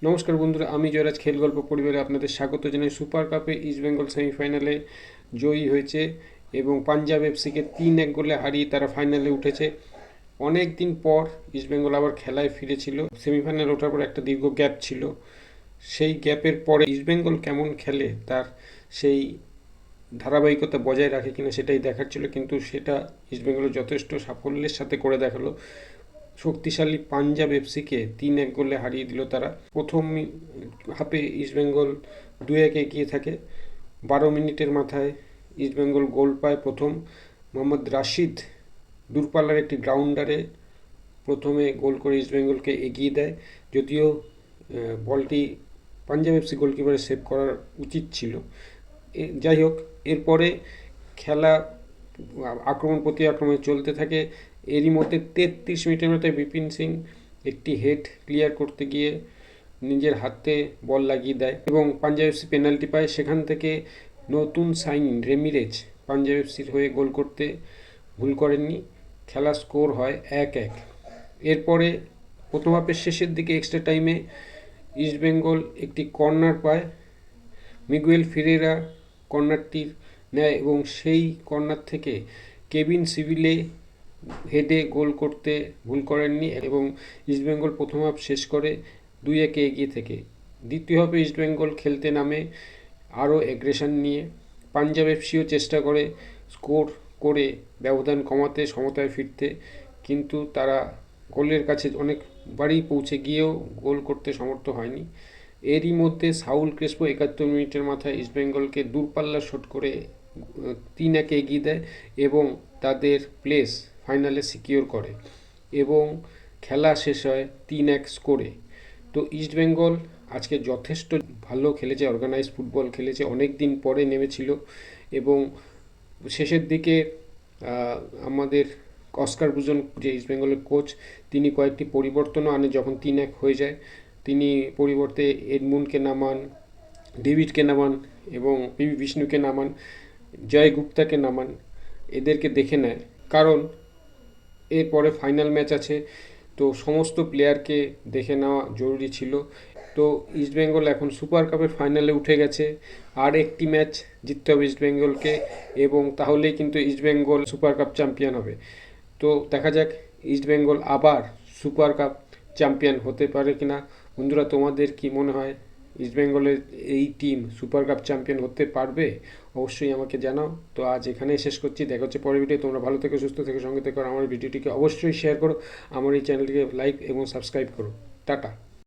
নমস্কার বন্ধুরা, আমি জয়রাজ খেল গল্প পরিবারে আপনাদের স্বাগত জানাই। সুপার কাপে ইস্টবেঙ্গল সেমিফাইনালে জয়ী হয়েছে এবং পাঞ্জাব এফসিকে 3-1 গোলে হারিয়ে তারা ফাইনালে উঠেছে। অনেক দিন পর ইস্টবেঙ্গল আবার খেলায় ফিরেছিল। সেমিফাইনালে ওঠার পর একটা দীর্ঘ গ্যাপ ছিল, সেই গ্যাপের পরে ইস্টবেঙ্গল কেমন খেলে তার সেই ধারাবাহিকতা বজায় রাখে কিনা সেটাই দেখার ছিল, কিন্তু সেটা ইস্টবেঙ্গল যথেষ্ট সাফল্যের সাথে করে দেখালো। শক্তিশালী পাঞ্জাব এফসিকে 3-1 গোলে হারিয়ে দিল তারা। প্রথম হাফে ইস্টবেঙ্গল 2-1 এগিয়ে থাকে। 12 মিনিটের মাথায় ইস্টবেঙ্গল গোল পায় প্রথম। মোহাম্মদ রাশিদ দূরপাল্লার একটি গ্রাউন্ডারে প্রথমে গোল করে ইস্টবেঙ্গলকে এগিয়ে দেয়, যদিও বলটি পাঞ্জাব এফসি গোলকিপারের সেভ করার উচিত ছিল। যাই হোক, এরপরে খেলা আক্রমণ প্রতি আক্রমণে চলতে থাকে। এরই মধ্যে 33 মিনিটের মধ্যে বিপিন সিং একটি হেড ক্লিয়ার করতে গিয়ে নিজের হাতে বল লাগিয়ে দেয় এবং পাঞ্জাব এফসি পেনাল্টি পায়। সেখান থেকে নতুন সাইন রেমিরেজ পাঞ্জাব এফসির হয়ে গোল করতে ভুল করেননি। খেলা স্কোর হয় 1-1। এরপরে প্রথম হাফের শেষের দিকে এক্সট্রা টাইমে ইস্টবেঙ্গল একটি কর্নার পায়। মিগুয়েল ফেরেরা কর্নারটি নেয় এবং সেই কর্নার থেকে কেভিন সিভিলে হেডে গোল করতে ভুল করেননি এবং ইস্টবেঙ্গল প্রথম হাফ শেষ করে 2-1 এগিয়ে থেকে দ্বিতীয় হাফে ইস্টবেঙ্গল খেলতে নামে আরও অ্যাগ্রেশন নিয়ে। পাঞ্জাব এফসিও চেষ্টা করে স্কোর করে ব্যবধান কমাতে, সমতায় ফিরতে, কিন্তু তারা গোলের কাছে অনেকবারই পৌঁছে গিয়েও গোল করতে সমর্থ হয়নি। এরই মধ্যে সাউল ক্রেসপো 71 মিনিটের মাথায় ইস্টবেঙ্গলকে দূরপাল্লা শট করে 3-1 এগিয়ে দেয় এবং তাদের প্লেস ফাইনালে সিকিওর করে এবং খেলা শেষ হয় 3-1 স্কোরে। তো ইস্টবেঙ্গল আজকে যথেষ্ট ভালো খেলেছে, অর্গানাইজ ফুটবল খেলেছে, অনেক দিন পরে নেমেছিল এবং শেষের দিকে আমাদের অস্কার ব্রুজন যে ইস্টবেঙ্গলের কোচ, তিনি কয়েকটি পরিবর্তনও আনে যখন 3-1 হয়ে যায়। তিনি পরিবর্তে এডমুন্ডকে নামান, ডেভিডকে নামান এবং পিভি বিষ্ণুকে নামান, জয় গুপ্তাকে নামান, এদেরকে দেখে নেয়, কারণ এরপরে ফাইনাল ম্যাচ আছে, তো সমস্ত প্লেয়ারকে দেখে নেওয়া জরুরি ছিল। তো ইস্টবেঙ্গল এখন সুপার কাপের ফাইনালে উঠে গেছে। আর একটি ম্যাচ জিততে হবে ইস্টবেঙ্গলকে এবং তাহলেই কিন্তু ইস্টবেঙ্গল সুপার কাপ চ্যাম্পিয়ন হবে। তো দেখা যাক ইস্টবেঙ্গল আবার সুপার কাপ চ্যাম্পিয়ন হতে পারে কিনা। বন্ধুরা, তোমাদের কি মনে হয় ইস্টবেঙ্গলের এই টিম সুপার কাপ চ্যাম্পিয়ন হতে পারবে? অবশ্যই আমাকে জানাও। তো আজ এখানেই শেষ করছি, দেখা হচ্ছে পরের ভিডিও। তোমরা ভালো থেকো, সুস্থ থেকো, সঙ্গে থেকো। আমার ভিডিওটিকে অবশ্যই শেয়ার করো, আমার এই চ্যানেলটিকে লাইক এবং সাবস্ক্রাইব করো। টাটা।